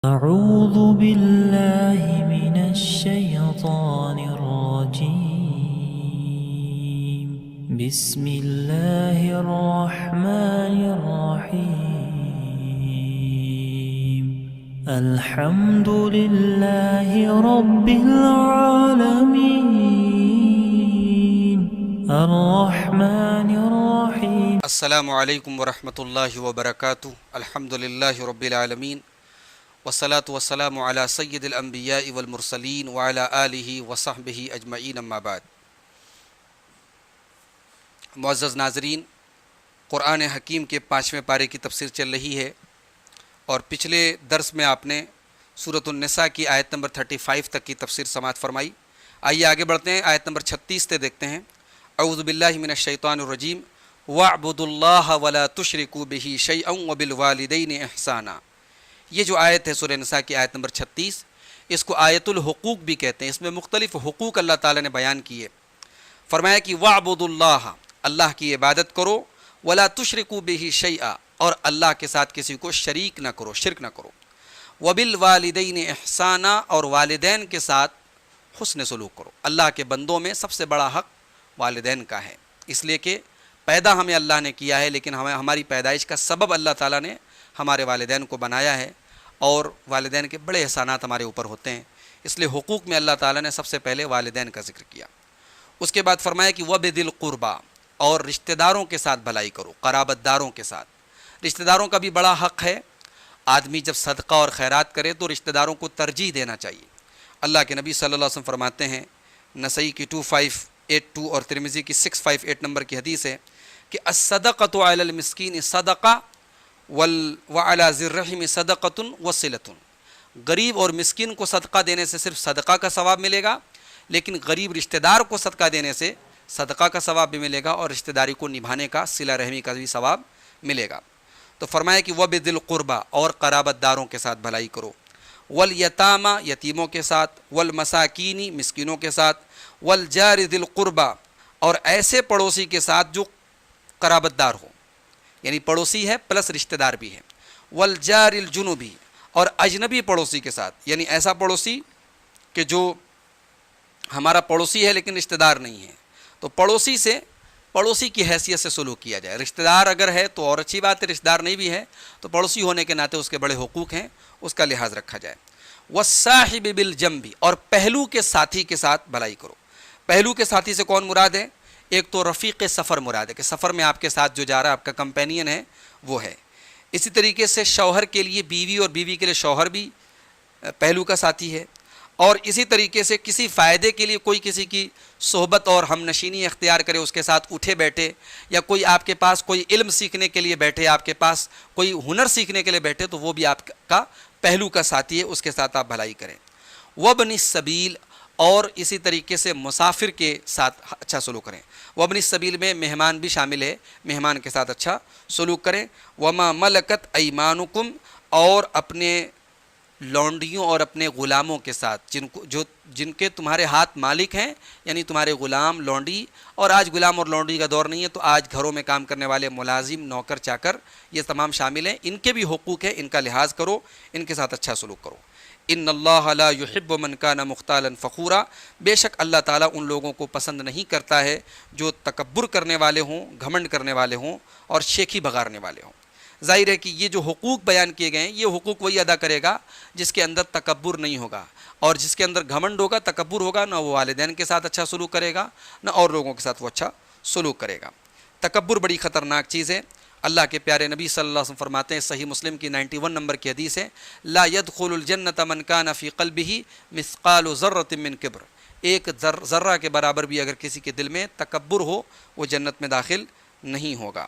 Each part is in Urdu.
أعوذ بالله من الشيطان الرجيم بسم الله الرحمن الرحيم الحمد لله رب العالمين الرحمن الرحيم السلام علیکم ورحمۃ اللہ وبرکاتہ الحمد للہ رب العالمین والصلاة والسلام علی سید الانبیاء والمرسلین وعلی آلہ وصحبہ اجمعین اما بعد۔ معزز ناظرین، قرآن حکیم کے 5ویں پارے کی تفسیر چل رہی ہے اور پچھلے درس میں آپ نے سورۃ النساء کی آیت نمبر 35 تک کی تفسیر سماعت فرمائی۔ آئیے آگے بڑھتے ہیں، آیت نمبر 36 سے دیکھتے ہیں۔ اعوذ باللہ من الشیطان الرجیم وَاعْبُدُوا اللَّهَ وَلَا تُشْرِكُوا بِهِ شَيْئًا وَبِالْوَالِدَيْنِ إِحْسَانًا۔ یہ جو آیت ہے سورہ نساء کی آیت نمبر 36، اس کو آیت الحقوق بھی کہتے ہیں۔ اس میں مختلف حقوق اللہ تعالیٰ نے بیان کیے۔ فرمایا کہ وَاعْبُدُوا اللَّهَ، اللہ کی عبادت کرو، وَلَا تُشْرِكُوا بِهِ شَيْئًا، اور اللہ کے ساتھ کسی کو شریک نہ کرو، شرک نہ کرو، وَبِالْوَالِدَيْنِ إِحْسَانًا، اور والدین کے ساتھ حسن سلوک کرو۔ اللہ کے بندوں میں سب سے بڑا حق والدین کا ہے، اس لیے کہ پیدا ہمیں اللہ نے کیا ہے، لیکن ہماری پیدائش کا سبب اللہ تعالیٰ نے ہمارے والدین کو بنایا ہے، اور والدین کے بڑے احسانات ہمارے اوپر ہوتے ہیں۔ اس لیے حقوق میں اللہ تعالیٰ نے سب سے پہلے والدین کا ذکر کیا۔ اس کے بعد فرمایا کہ وَبِذِي الْقُرْبَى، اور رشتہ داروں کے ساتھ بھلائی کرو، قرابت داروں کے ساتھ۔ رشتہ داروں کا بھی بڑا حق ہے۔ آدمی جب صدقہ اور خیرات کرے تو رشتہ داروں کو ترجیح دینا چاہیے۔ اللہ کے نبی صلی اللہ علیہ وسلم فرماتے ہیں، نسائی کی 2582 اور ترمذی کی 658 نمبر کی حدیث ہے کہ الصدقۃ علی المسکین صدقہ وعلی ذی الرحم صدقۃ وصلۃ۔ غریب اور مسکین کو صدقہ دینے سے صرف صدقہ کا ثواب ملے گا، لیکن غریب رشتہ دار کو صدقہ دینے سے صدقہ کا ثواب بھی ملے گا، اور رشتہ داری کو نبھانے کا، صلہ رحمی کا بھی ثواب ملے گا۔ تو فرمایا کہ وَبِذِي الْقُرْبَى، اور قرابت داروں کے ساتھ بھلائی کرو، وَالْيَتَامَى، یتیموں کے ساتھ، وَالْمَسَاكِينِ، مسکینوں کے ساتھ، وَالْجَارِ ذِي الْقُرْبَى، اور ایسے پڑوسی کے ساتھ جو قرابت دار ہو، یعنی پڑوسی ہے پلس رشتہ دار بھی ہے، وَالْجَارِ الْجُنُبِ، اور اجنبی پڑوسی کے ساتھ، یعنی ایسا پڑوسی کہ جو ہمارا پڑوسی ہے لیکن رشتہ دار نہیں ہے، تو پڑوسی سے پڑوسی کی حیثیت سے سلوک کیا جائے۔ رشتہ دار اگر ہے تو اور اچھی بات ہے، رشتہ دار نہیں بھی ہے تو پڑوسی ہونے کے ناطے اس کے بڑے حقوق ہیں، اس کا لحاظ رکھا جائے۔ وَالصَّاحِبِ بِالْجَنبِ، اور پہلو کے ساتھی کے ساتھ بھلائی کرو۔ پہلو کے ساتھی سے کون مراد ہے؟ ایک تو رفیق سفر مراد ہے، کہ سفر میں آپ کے ساتھ جو جا رہا ہے، آپ کا کمپینین ہے، وہ ہے۔ اسی طریقے سے شوہر کے لیے بیوی، اور بیوی کے لیے شوہر بھی پہلو کا ساتھی ہے۔ اور اسی طریقے سے کسی فائدے کے لیے کوئی کسی کی صحبت اور ہم نشینی اختیار کرے، اس کے ساتھ اٹھے بیٹھے، یا کوئی آپ کے پاس کوئی علم سیکھنے کے لیے بیٹھے، آپ کے پاس کوئی ہنر سیکھنے کے لیے بیٹھے، تو وہ بھی آپ کا پہلو کا ساتھی ہے، اس کے ساتھ آپ بھلائی کریں۔ وَابْنِ السَّبِيلِ، اور اسی طریقے سے مسافر کے ساتھ اچھا سلوک کریں۔ وَابْنِ السَّبِيلِ میں مہمان بھی شامل ہے، مہمان کے ساتھ اچھا سلوک کریں۔ وَمَا مَلَكَتْ أَيْمَانُكُمْ، اور اپنے لونڈیوں اور اپنے غلاموں کے ساتھ، جن کے تمہارے ہاتھ مالک ہیں، یعنی تمہارے غلام، لونڈی، اور آج غلام اور لونڈی کا دور نہیں ہے، تو آج گھروں میں کام کرنے والے ملازم، نوکر چاکر، یہ تمام شامل ہیں۔ ان کے بھی حقوق ہیں، ان کا لحاظ کرو، ان کے ساتھ اچھا سلوک کرو۔ ان اللہ لا يحب من کان مختالا فخورا، بے شک اللہ تعالیٰ ان لوگوں کو پسند نہیں کرتا ہے جو تکبر کرنے والے ہوں، گھمنڈ کرنے والے ہوں، اور شیخی بگارنے والے ہوں۔ ظاہر ہے کہ یہ جو حقوق بیان کیے گئے ہیں، یہ حقوق وہی ادا کرے گا جس کے اندر تکبر نہیں ہوگا، اور جس کے اندر گھمنڈ ہوگا، تکبر ہوگا، نہ وہ والدین کے ساتھ اچھا سلوک کرے گا، نہ اور لوگوں کے ساتھ وہ اچھا سلوک کرے گا۔ تکبر بڑی خطرناک چیز ہے۔ اللہ کے پیارے نبی صلی اللہ علیہ وسلم فرماتے ہیں، صحیح مسلم کی 91 نمبر کی حدیث ہے، لا يدخل الجنة من كان في قلبه مثقال ذرة من کبر، ایک ذرہ کے برابر بھی اگر کسی کے دل میں تکبر ہو، وہ جنت میں داخل نہیں ہوگا۔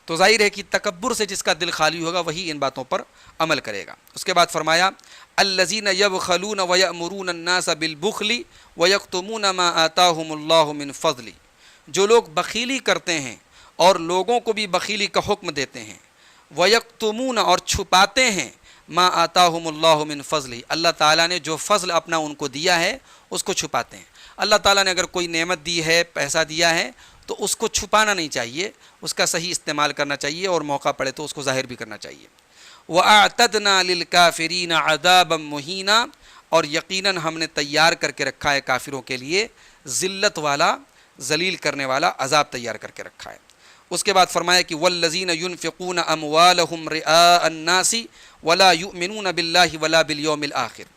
تو ظاہر ہے کہ تکبر سے جس کا دل خالی ہوگا وہی ان باتوں پر عمل کرے گا۔ اس کے بعد فرمایا الذین یبخلون ویأمرون الناس بالبخل ویکتمون ما آتاہم اللہ من فضل، جو لوگ بخیلی کرتے ہیں اور لوگوں کو بھی بخیلی کا حکم دیتے ہیں، ویکتمون، اور چھپاتے ہیں، ما آتاہم اللہ من فضل، اللہ تعالیٰ نے جو فضل اپنا ان کو دیا ہے اس کو چھپاتے ہیں۔ اللہ تعالیٰ نے اگر کوئی نعمت دی ہے، پیسہ دیا ہے، تو اس کو چھپانا نہیں چاہیے، اس کا صحیح استعمال کرنا چاہیے، اور موقع پڑے تو اس کو ظاہر بھی کرنا چاہیے۔ وَأَعْتَدْنَا لِلْكَافِرِينَ عَذَابًا مُهِينًا، اور یقیناً ہم نے تیار کر کے رکھا ہے کافروں کے لیے ذلت والا، ذلیل کرنے والا عذاب تیار کر کے رکھا ہے۔ اس کے بعد فرمایا کہ وَالَّذِينَ يُنْفِقُونَ أَمْوَالَهُمْ رِئَاءَ النَّاسِ وَلَا يُؤْمِنُونَ بِاللَّهِ وَلَا بِالْيَوْمِ الْآخِرِ،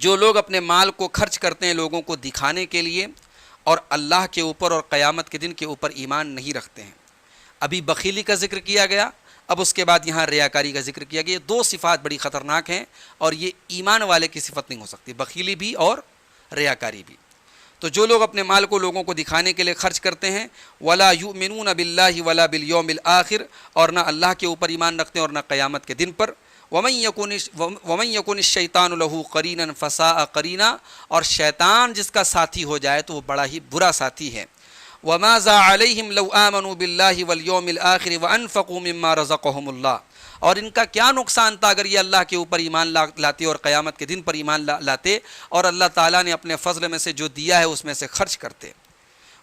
جو لوگ اپنے مال کو خرچ کرتے ہیں لوگوں کو دکھانے کے لیے اور اللہ کے اوپر اور قیامت کے دن کے اوپر ایمان نہیں رکھتے ہیں۔ ابھی بخیلی کا ذکر کیا گیا، اب اس کے بعد یہاں ریاکاری کا ذکر کیا گیا۔ یہ دو صفات بڑی خطرناک ہیں اور یہ ایمان والے کی صفت نہیں ہو سکتی، بخیلی بھی اور ریاکاری بھی۔ تو جو لوگ اپنے مال کو لوگوں کو دکھانے کے لیے خرچ کرتے ہیں، ولا یؤمنون باللہ ولا بالیوم الآخر، اور نہ اللہ کے اوپر ایمان رکھتے ہیں اور نہ قیامت کے دن پر، ومن یکن الشیطان لہ قرینا فساء قرینا، اور شیطان جس کا ساتھی ہو جائے تو وہ بڑا ہی برا ساتھی ہے۔ وماذا علیہم لو آمنوا باللہ والیوم الآخر وانفقوا مما رزقہم اللہ، اور ان کا کیا نقصان تھا اگر یہ اللہ کے اوپر ایمان لاتے اور قیامت کے دن پر ایمان لاتے اور اللہ تعالیٰ نے اپنے فضل میں سے جو دیا ہے اس میں سے خرچ کرتے۔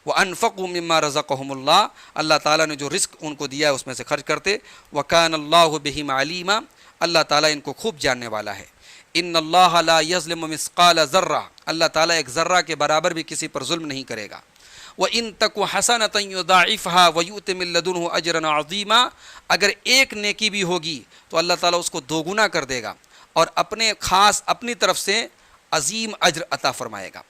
وَأَنفَقُوا مِمَّا رَزَقَهُمُ اللَّهُ، اللہ تعالیٰ نے جو رزق ان کو دیا ہے اس میں سے خرچ کرتے۔ وَكَانَ اللَّهُ بِهِمْ عَلِيمًا، اللہ تعالیٰ ان کو خوب جاننے والا ہے۔ إِنَّ اللَّهَ لَا يَظْلِمُ مِثْقَالَ ذَرَّةٍ، اللہ تعالیٰ ایک ذرہ کے برابر بھی کسی پر ظلم نہیں کرے گا۔ وَإِن تَكُ حَسَنَةً يُضَاعِفْهَا وَيُؤْتِ مِن لَّدُنْهُ أَجْرًا عَظِيمًا، اگر ایک نیکی بھی ہوگی تو اللہ تعالیٰ اس کو دوگنا کر دے گا اور اپنے خاص اپنی طرف سے عظیم اجر عطا فرمائے گا۔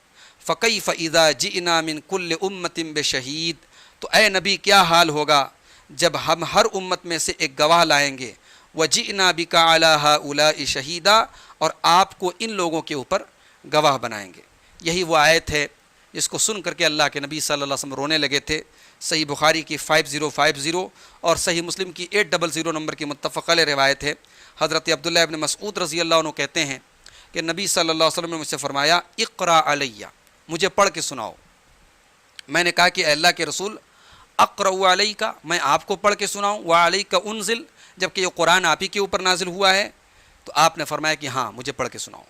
فَكَيْفَ إِذَا جِئْنَا مِن كُلِّ أُمَّةٍ بِشَهِيدٍ، تو اے نبی کیا حال ہوگا جب ہم ہر امت میں سے ایک گواہ لائیں گے۔ وَجِئْنَا بِكَ عَلَىٰ هَٰؤُلَاءِ شَهِيدًا، اور آپ کو ان لوگوں کے اوپر گواہ بنائیں گے۔ یہی وہ آیت ہے جس کو سن کر کے اللہ کے نبی صلی اللہ علیہ وسلم رونے لگے تھے۔ صحیح بخاری کی 5050 اور صحیح مسلم کی 800 نمبر کی متفق علیہ روایت ہے۔ حضرت عبداللہ ابن مسعود رضی اللہ عنہ کہتے ہیں کہ نبی صلی اللہ علیہ وسلم نے مجھ سے فرمایا اقرا علیہ، مجھے پڑھ کے سناؤ۔ میں نے کہا کہ اے اللہ کے رسول، اقرأ علیک، میں آپ کو پڑھ کے سناؤں، وعلیک انزل، جبکہ یہ قرآن آپ ہی کے اوپر نازل ہوا ہے؟ تو آپ نے فرمایا کہ ہاں مجھے پڑھ کے سناؤ۔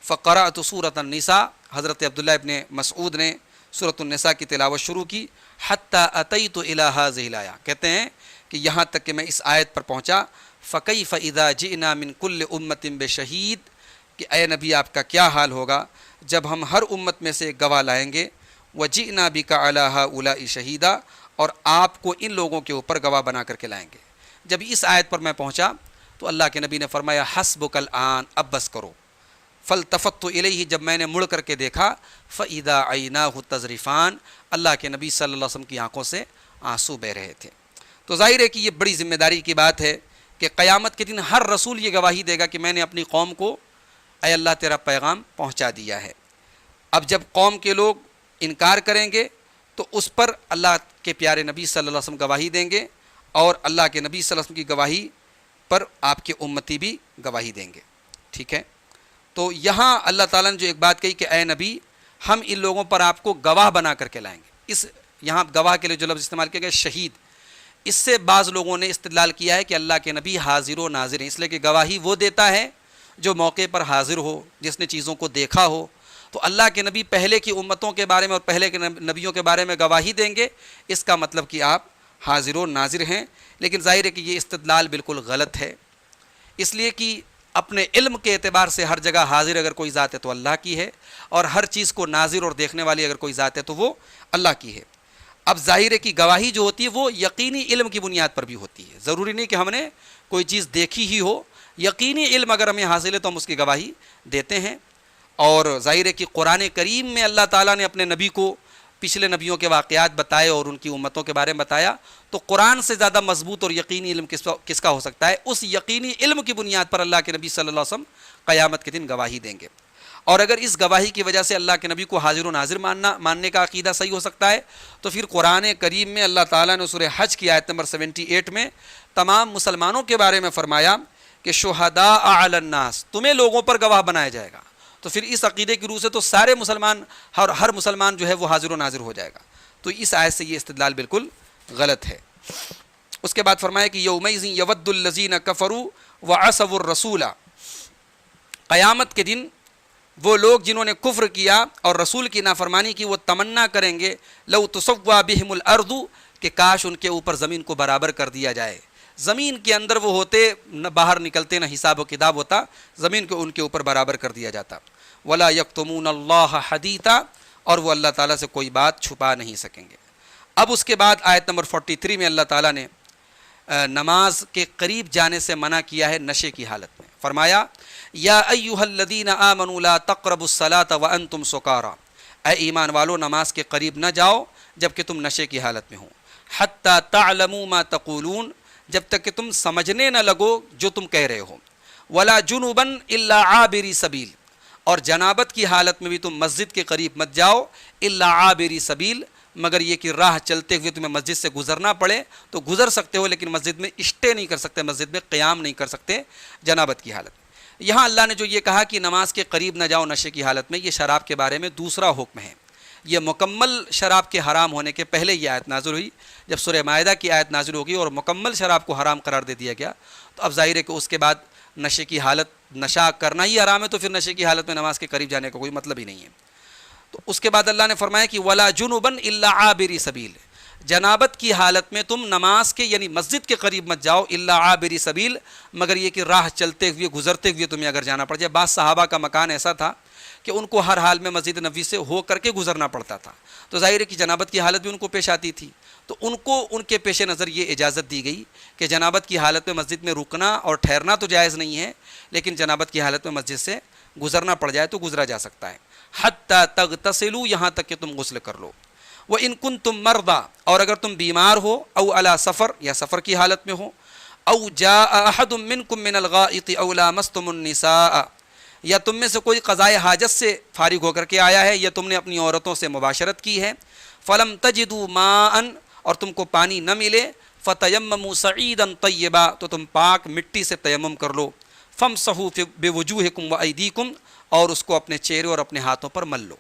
فقرأت سورۃ النساء، حضرت عبداللہ ابن مسعود نے سورۃ النساء کی تلاوت شروع کی۔ حتی اتیت الی ہذہ الآیہ، کہتے ہیں کہ یہاں تک کہ میں اس آیت پر پہنچا، فکیف اذا جئنا من کل امۃ بشہید، کہ اے نبی آپ کا کیا حال ہوگا جب ہم ہر امت میں سے ایک گواہ لائیں گے۔ وجئنا بک علی ہؤلاء شہیدا، اور آپ کو ان لوگوں کے اوپر گواہ بنا کر کے لائیں گے۔ جب اس آیت پر میں پہنچا تو اللہ کے نبی نے فرمایا حسبک الآن، اب بس کرو۔ فالتفت الیہ، جب میں نے مڑ کر کے دیکھا، فاذا عیناہ تذرفان، اللہ کے نبی صلی اللہ علیہ وسلم کی آنکھوں سے آنسو بہہ رہے تھے۔ تو ظاہر ہے کہ یہ بڑی ذمہ داری کی بات ہے کہ قیامت کے دن ہر رسول یہ گواہی دے گا کہ میں نے اپنی قوم کو اے اللہ تیرا پیغام پہنچا دیا ہے۔ اب جب قوم کے لوگ انکار کریں گے تو اس پر اللہ کے پیارے نبی صلی اللہ علیہ وسلم گواہی دیں گے، اور اللہ کے نبی صلی اللہ علیہ وسلم کی گواہی پر آپ کے امتی بھی گواہی دیں گے۔ ٹھیک ہے، تو یہاں اللہ تعالیٰ نے جو ایک بات کہی کہ اے نبی ہم ان لوگوں پر آپ کو گواہ بنا کر کے لائیں گے، اس یہاں گواہ کے لیے جو لفظ استعمال کیا گیا شہید، اس سے بعض لوگوں نے استدلال کیا ہے کہ اللہ کے نبی حاضر و ناظر ہیں، اس لیے کہ گواہی وہ دیتا ہے جو موقع پر حاضر ہو، جس نے چیزوں کو دیکھا ہو۔ تو اللہ کے نبی پہلے کی امتوں کے بارے میں اور پہلے کے نبیوں کے بارے میں گواہی دیں گے، اس کا مطلب کہ آپ حاضر و ناظر ہیں۔ لیکن ظاہر ہے کہ یہ استدلال بالکل غلط ہے، اس لیے کہ اپنے علم کے اعتبار سے ہر جگہ حاضر اگر کوئی ذات ہے تو اللہ کی ہے، اور ہر چیز کو ناظر اور دیکھنے والی اگر کوئی ذات ہے تو وہ اللہ کی ہے۔ اب ظاہر ہے کہ گواہی جو ہوتی ہے وہ یقینی علم کی بنیاد پر بھی ہوتی ہے، ضروری نہیں کہ ہم نے کوئی چیز دیکھی ہی ہو، یقینی علم اگر ہمیں حاصل ہے تو ہم اس کی گواہی دیتے ہیں۔ اور ظاہر ہے کہ قرآن کریم میں اللہ تعالیٰ نے اپنے نبی کو پچھلے نبیوں کے واقعات بتائے اور ان کی امتوں کے بارے میں بتایا، تو قرآن سے زیادہ مضبوط اور یقینی علم کس کا ہو سکتا ہے؟ اس یقینی علم کی بنیاد پر اللہ کے نبی صلی اللہ علیہ وسلم قیامت کے دن گواہی دیں گے۔ اور اگر اس گواہی کی وجہ سے اللہ کے نبی کو حاضر و ناظر ماننے کا عقیدہ صحیح ہو سکتا ہے، تو پھر قرآن کریم میں اللہ تعالیٰ نے سورہ حج کی آیت نمبر 78 میں تمام مسلمانوں کے بارے میں فرمایا کہ شہداء علی الناس، تمہیں لوگوں پر گواہ بنایا جائے گا۔ تو پھر اس عقیدے کی روح سے تو سارے مسلمان، ہر مسلمان جو ہے وہ حاضر و ناظر ہو جائے گا۔ تو اس آیت سے یہ استدلال بالکل غلط ہے۔ اس کے بعد فرمایا کہ یومئذ یود الذین کفروا وعصوا الرسول، قیامت کے دن وہ لوگ جنہوں نے کفر کیا اور رسول کی نافرمانی کی، وہ تمنا کریں گے لو تسوا بہم الارض، کہ کاش ان کے اوپر زمین کو برابر کر دیا جائے، زمین کے اندر وہ ہوتے، نہ باہر نکلتے، نہ حساب و کتاب ہوتا، زمین کو ان کے اوپر برابر کر دیا جاتا. ولا یکتمون اللہ حدیثا، اور وہ اللہ تعالیٰ سے کوئی بات چھپا نہیں سکیں گے. اب اس کے بعد آیت نمبر 43 میں اللہ تعالیٰ نے نماز کے قریب جانے سے منع کیا ہے نشے کی حالت میں. فرمایا یا ایھا الذین آمنوا لا تقربوا الصلاۃ وانتم سکارى، اے ایمان والو نماز کے قریب نہ جاؤ جب کہ تم نشے کی حالت میں ہو. حتی تعلموا ما تقولون، جب تک کہ تم سمجھنے نہ لگو جو تم کہہ رہے ہو. ولا جنبا الا عابری سبیل، اور جنابت کی حالت میں بھی تم مسجد کے قریب مت جاؤ الا عابری سبیل، مگر یہ کہ راہ چلتے ہوئے تمہیں مسجد سے گزرنا پڑے تو گزر سکتے ہو، لیکن مسجد میں اسٹے نہیں کر سکتے، مسجد میں قیام نہیں کر سکتے جنابت کی حالت. یہاں اللہ نے جو یہ کہا کہ نماز کے قریب نہ جاؤ نشے کی حالت میں، یہ شراب کے بارے میں دوسرا حکم ہے. یہ مکمل شراب کے حرام ہونے کے پہلے یہ آیت نازل ہوئی. جب سورہ مائدہ کی آیت نازل ہوگی اور مکمل شراب کو حرام قرار دے دیا گیا تو اب ظاہر ہے کہ اس کے بعد نشے کی حالت، نشہ کرنا ہی حرام ہے، تو پھر نشے کی حالت میں نماز کے قریب جانے کا کوئی مطلب ہی نہیں ہے. تو اس کے بعد اللہ نے فرمایا کہ ولا جنبا الا عابری سبیل، جنابت کی حالت میں تم نماز کے یعنی مسجد کے قریب مت جاؤ الا عابری سبیل، مگر یہ کہ راہ چلتے ہوئے گزرتے ہوئے تمہیں اگر جانا پڑ جائے. بعض صحابہ کا مکان ایسا تھا کہ ان کو ہر حال میں مسجد نبوی سے ہو کر کے گزرنا پڑتا تھا، تو ظاہر ہے کہ جنابت کی حالت بھی ان کو پیش آتی تھی. تو ان کو ان کے پیش نظر یہ اجازت دی گئی کہ جنابت کی حالت میں مسجد میں رکنا اور ٹھہرنا تو جائز نہیں ہے، لیکن جنابت کی حالت میں مسجد سے گزرنا پڑ جائے تو گزرا جا سکتا ہے. حتی تغتسلوا، یہاں تک کہ تم غسل کر لو. وَإِن كُنتُم مَرْضَىٰ، اور اگر تم بیمار ہو، او علی سفر، یا سفر کی حالت میں ہو، او جاء احد منکم من الغائط او لامستم النساء، یا تم میں سے کوئی قضائے حاجت سے فارغ ہو کر کے آیا ہے یا تم نے اپنی عورتوں سے مباشرت کی ہے، فلم تجدوا ماء، اور تم کو پانی نہ ملے، فتیمموا صعیدا طیبا، تو تم پاک مٹی سے تیمم کر لو، فامسحوا بوجوہکم وایدیکم، اور اس کو اپنے چہرے اور اپنے ہاتھوں پر مل لو.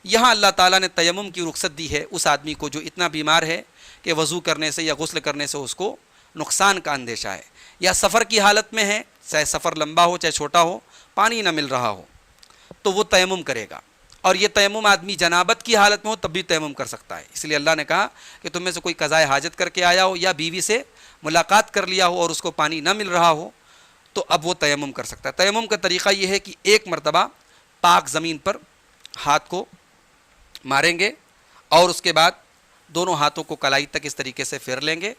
یہاں اللہ تعالیٰ نے تیمم کی رخصت دی ہے اس آدمی کو جو اتنا بیمار ہے کہ وضو کرنے سے یا غسل کرنے سے اس کو نقصان کا اندیشہ ہے، یا سفر کی حالت میں ہے، چاہے سفر لمبا ہو چاہے چھوٹا ہو، پانی نہ مل رہا ہو، تو وہ تیمم کرے گا. اور یہ تیمم آدمی جنابت کی حالت میں ہو تب بھی تیمم کر سکتا ہے. اس لیے اللہ نے کہا کہ تم میں سے کوئی قضائے حاجت کر کے آیا ہو یا بیوی سے ملاقات کر لیا ہو اور اس کو پانی نہ مل رہا ہو تو اب وہ تیمم کر سکتا ہے. تیمم کا طریقہ یہ ہے کہ ایک مرتبہ پاک زمین پر ہاتھ کو ماریں گے اور اس کے بعد دونوں ہاتھوں کو کلائی تک اس طریقے سے پھیر لیں گے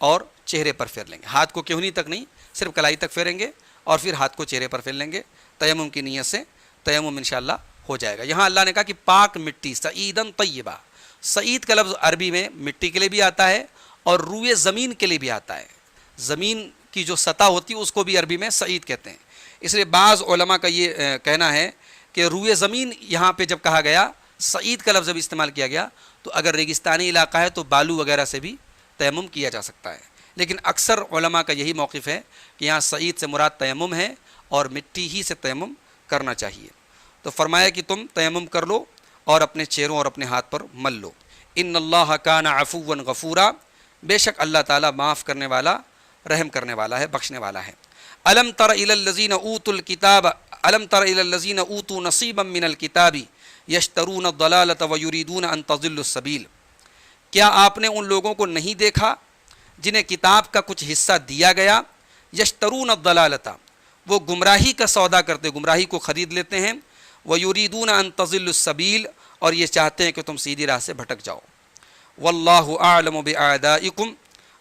اور چہرے پر پھیر لیں گے. ہاتھ کو کیونی تک نہیں، صرف کلائی تک پھیریں گے اور پھر ہاتھ کو چہرے پر پھیر لیں گے. تیمم کی نیت سے تیمم انشاءاللہ ہو جائے گا. یہاں اللہ نے کہا کہ پاک مٹی، سعیدن طیبہ. سعید کا لفظ عربی میں مٹی کے لیے بھی آتا ہے اور روئے زمین کے لیے بھی آتا ہے. زمین کی جو سطح ہوتی ہے اس کو بھی عربی میں سعید کہتے ہیں. اس لیے بعض علماء کا یہ کہنا ہے کہ روئے زمین یہاں پہ جب کہا گیا، سعید کا لفظ بھی استعمال کیا گیا، تو اگر ریگستانی علاقہ ہے تو بالو وغیرہ سے بھی تیمم کیا جا سکتا ہے. لیکن اکثر علماء کا یہی موقف ہے کہ یہاں سعید سے مراد تیمم ہے اور مٹی ہی سے تیمم کرنا چاہیے. تو فرمایا کہ تم تیمم کر لو اور اپنے چہروں اور اپنے ہاتھ پر مل لو. ان اللہ کان عفوا غفورا، بے شک اللہ تعالیٰ معاف کرنے والا، رحم کرنے والا ہے، بخشنے والا ہے. الم تر الی الذین اوتوا الکتاب، الم تر الی الذین اوتوا نصیبا من الکتاب یشترون الضلالۃ ویریدون ان تضلوا السبیل. کیا آپ نے ان لوگوں کو نہیں دیکھا جنہیں کتاب کا کچھ حصہ دیا گیا؟ یشترون الضلالۃ، وہ گمراہی کا سودا کرتے، گمراہی کو خرید لیتے ہیں. ویریدون ان تضلوا السبیل، اور یہ چاہتے ہیں کہ تم سیدھی راہ سے بھٹک جاؤ. واللہ اعلم باعدائکم،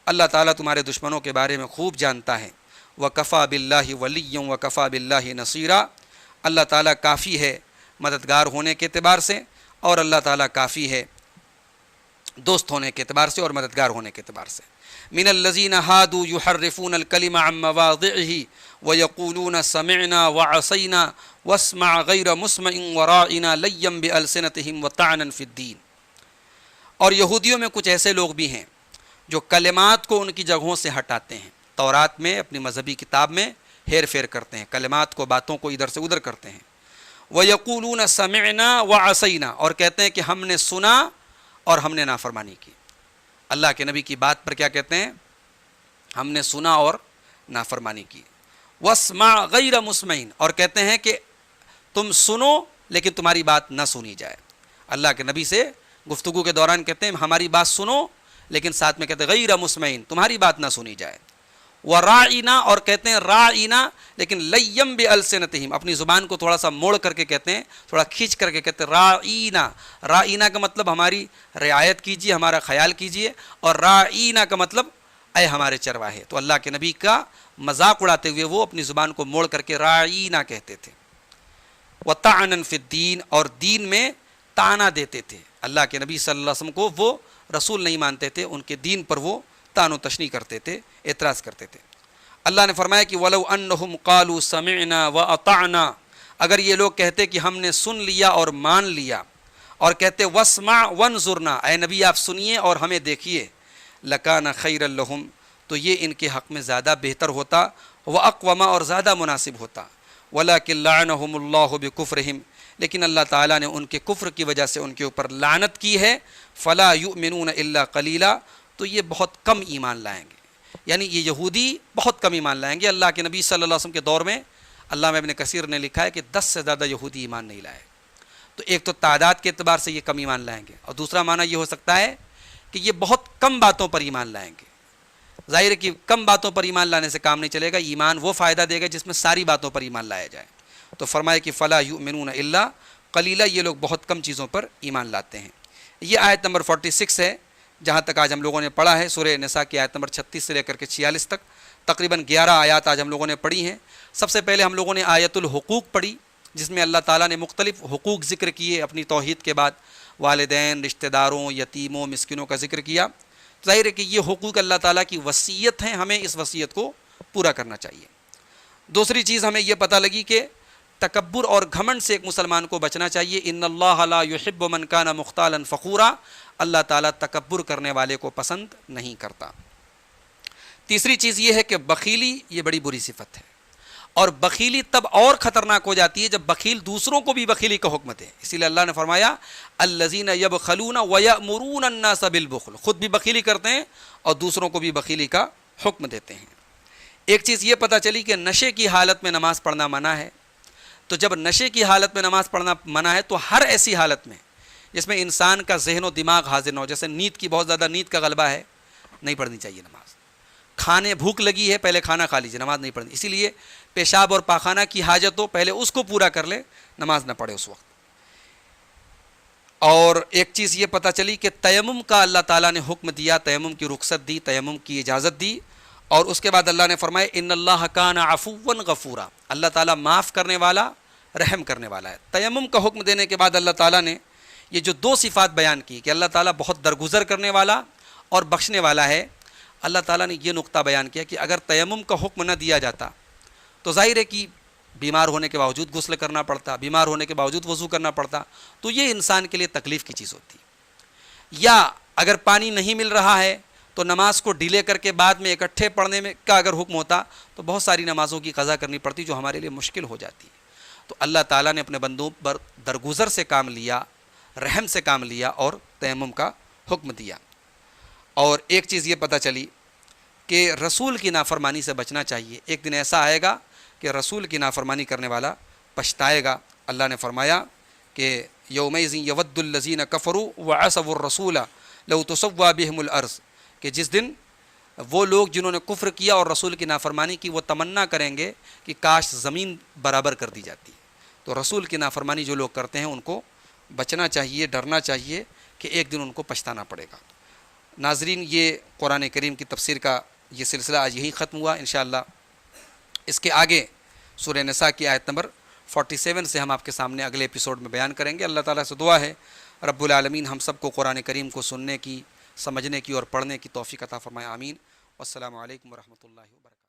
اللہ تعالیٰ تمہارے دشمنوں کے بارے میں خوب جانتا ہے. وکفیٰ باللہ ولیٰ وکفیٰ باللہ نصیرا، اللہ تعالیٰ کافی ہے مددگار ہونے کے اعتبار سے اور اللہ تعالیٰ کافی ہے دوست ہونے کے اعتبار سے اور مددگار ہونے کے اعتبار سے. من الذین ہادوا یحرفون الکلم عن مواضعہ ویقولون سمعنا وعصینا واسمع غیر مسمع وراعنا لیا بألسنتہم وطعنا فی الدین. اور یہودیوں میں کچھ ایسے لوگ بھی ہیں جو کلمات کو ان کی جگہوں سے ہٹاتے ہیں. تورات میں اپنی مذہبی کتاب میں ہیر پھیر کرتے ہیں، کلمات کو، باتوں کو ادھر سے ادھر کرتے ہیں. وَيَقُولُونَ سَمِعْنَا وَعَصَيْنَا، اور کہتے ہیں کہ ہم نے سنا اور ہم نے نافرمانی کی. اللہ کے نبی کی بات پر کیا کہتے ہیں؟ ہم نے سنا اور نافرمانی کی. وَاسْمَعْ غَيْرَ مُسْمَعٍ، اور کہتے ہیں کہ تم سنو لیکن تمہاری بات نہ سنی جائے. اللہ کے نبی سے گفتگو کے دوران کہتے ہیں ہماری بات سنو، لیکن ساتھ میں کہتے ہیں غیر مسمعین، تمہاری بات نہ سنی جائے. ورائنا، اور کہتے ہیں رائنا لیکن لیم بالسنتہم، اپنی زبان کو تھوڑا سا موڑ کر کے کہتے ہیں، تھوڑا کھینچ کر کے کہتے ہیں رائنا۔ رائنا کا مطلب ہماری رعایت کیجیے، ہمارا خیال کیجیے، اور رائنا کا مطلب اے ہمارے چرواہے۔ تو اللہ کے نبی کا مذاق اڑاتے ہوئے وہ اپنی زبان کو موڑ کر کے رائنا کہتے تھے۔ وطعنا فی الدین، اور دین میں طعنہ دیتے تھے۔ اللہ کے نبی صلی اللہ علیہ وسلم کو وہ رسول نہیں مانتے تھے، ان کے دین پر وہ طعن و تشنیع کرتے تھے، اعتراض کرتے تھے۔ اللہ نے فرمایا کہ وَلَوْ أَنَّهُمْ قَالُوا سَمِعْنَا وَأَطَعْنَا، اگر یہ لوگ کہتے کہ ہم نے سن لیا اور مان لیا، اور کہتے وَاسْمَعْ وَانْظُرْنَا، اے نبی آپ سنیے اور ہمیں دیکھیے، لَكَانَ خَيْرًا لَهُمْ، تو یہ ان کے حق میں زیادہ بہتر ہوتا، وَأَقْوَمَ، اور زیادہ مناسب ہوتا، وَلَكِنْ لَعَنَهُمُ اللَّهُ بِكُفْرِهِمْ، لیکن اللہ تعالیٰ نے ان کے کفر کی وجہ سے ان کے اوپر لعنت کی ہے، فَلَا يُؤْمِنُونَ إِلَّا قَلِيلًا، تو یہ بہت کم ایمان لائیں گے، یعنی یہ یہودی بہت کم ایمان لائیں گے۔ اللہ کے نبی صلی اللہ علیہ وسلم کے دور میں علامہ ابن کثیر نے لکھا ہے کہ 10 سے زیادہ یہودی ایمان نہیں لائے۔ تو ایک تو تعداد کے اعتبار سے یہ کم ایمان لائیں گے، اور دوسرا معنی یہ ہو سکتا ہے کہ یہ بہت کم باتوں پر ایمان لائیں گے۔ ظاہر ہے کہ کم باتوں پر ایمان لانے سے کام نہیں چلے گا، ایمان وہ فائدہ دے گا جس میں ساری باتوں پر ایمان لایا جائے۔ تو فرمائے کہ فلا یؤمنون الا قلیلا، یہ لوگ بہت کم چیزوں پر ایمان لاتے ہیں۔ یہ آیت نمبر 46 ہے جہاں تک آج ہم لوگوں نے پڑھا ہے، سورہ نساء کی آیت نمبر 36 سے لے کر کے 46 تک، تقریباً 11 آیات آج ہم لوگوں نے پڑھی ہیں۔ سب سے پہلے ہم لوگوں نے آیت الحقوق پڑھی، جس میں اللہ تعالیٰ نے مختلف حقوق ذکر کیے اپنی توحید کے بعد، والدین، رشتہ داروں، یتیموں، مسکینوں کا ذکر کیا۔ ظاہر ہے کہ یہ حقوق اللہ تعالیٰ کی وصیت ہیں، ہمیں اس وصیت کو پورا کرنا چاہیے۔ دوسری چیز ہمیں یہ پتہ لگی کہ تکبر اور گھمنڈ سے ایک مسلمان کو بچنا چاہیے۔ ان اللہ لا یحب من کان مختالا فخورا، اللہ تعالیٰ تکبر کرنے والے کو پسند نہیں کرتا۔ تیسری چیز یہ ہے کہ بخیلی یہ بڑی بری صفت ہے، اور بخیلی تب اور خطرناک ہو جاتی ہے جب بخیل دوسروں کو بھی بخیلی کا حکم دے۔ اسی لیے اللہ نے فرمایا الذین یبخلون ویأمرون الناس بالبخل، خود بھی بخیلی کرتے ہیں اور دوسروں کو بھی بخیلی کا حکم دیتے ہیں۔ ایک چیز یہ پتہ چلی کہ نشے کی حالت میں نماز پڑھنا منع ہے۔ تو جب نشے کی حالت میں نماز پڑھنا منع ہے تو ہر ایسی حالت میں جس میں انسان کا ذہن و دماغ حاضر نہ ہو، جیسے نیند کی بہت زیادہ نیند کا غلبہ ہے، نہیں پڑھنی چاہیے نماز۔ کھانے بھوک لگی ہے، پہلے کھانا کھا لیجیے، نماز نہیں پڑھنی۔ اسی لیے پیشاب اور پاخانہ کی حاجت ہو، پہلے اس کو پورا کر لے، نماز نہ پڑھے اس وقت۔ اور ایک چیز یہ پتہ چلی کہ تیمم کا اللہ تعالیٰ نے حکم دیا، تیمم کی رخصت دی، تیمم کی اجازت دی، اور اس کے بعد اللہ نے فرمایا ان اللہ کان عفوا غفورا، اللہ تعالیٰ معاف کرنے والا، رحم کرنے والا ہے۔ تیمم کا حکم دینے کے بعد اللہ تعالیٰ نے یہ جو دو صفات بیان کی کہ اللہ تعالیٰ بہت درگزر کرنے والا اور بخشنے والا ہے، اللہ تعالیٰ نے یہ نقطہ بیان کیا کہ اگر تیمم کا حکم نہ دیا جاتا تو ظاہر ہے کہ بیمار ہونے کے باوجود غسل کرنا پڑتا، بیمار ہونے کے باوجود وضو کرنا پڑتا، تو یہ انسان کے لیے تکلیف کی چیز ہوتی۔ یا اگر پانی نہیں مل رہا ہے تو نماز کو ڈیلے کر کے بعد میں اکٹھے پڑھنے میں کا اگر حکم ہوتا تو بہت ساری نمازوں کی قضا کرنی پڑتی جو ہمارے لیے مشکل ہو جاتی۔ تو اللہ تعالیٰ نے اپنے بندوں پر درگزر سے کام لیا، رحم سے کام لیا اور تیمم کا حکم دیا۔ اور ایک چیز یہ پتہ چلی کہ رسول کی نافرمانی سے بچنا چاہیے۔ ایک دن ایسا آئے گا کہ رسول کی نافرمانی کرنے والا پچھتائے گا۔ اللہ نے فرمایا کہ یومئذ یود الذین کفروا وعصوا الرسول لو تسوی بہم الارض، کہ جس دن وہ لوگ جنہوں نے کفر کیا اور رسول کی نافرمانی کی وہ تمنا کریں گے کہ کاش زمین برابر کر دی جاتی۔ تو رسول کی نافرمانی جو لوگ کرتے ہیں ان کو بچنا چاہیے، ڈرنا چاہیے کہ ایک دن ان کو پچھتانا پڑے گا۔ ناظرین، یہ قرآن کریم کی تفسیر کا یہ سلسلہ آج یہیں ختم ہوا۔ انشاءاللہ اس کے آگے سورہ نساء کی آیت نمبر 47 سے ہم آپ کے سامنے اگلے ایپیسوڈ میں بیان کریں گے۔ اللہ تعالیٰ سے دعا ہے رب العالمین ہم سب کو قرآن کریم کو سننے کی، سمجھنے کی اور پڑھنے کی توفیق عطا فرمائے، آمین۔ والسلام علیکم ورحمۃ اللہ وبرکاتہ۔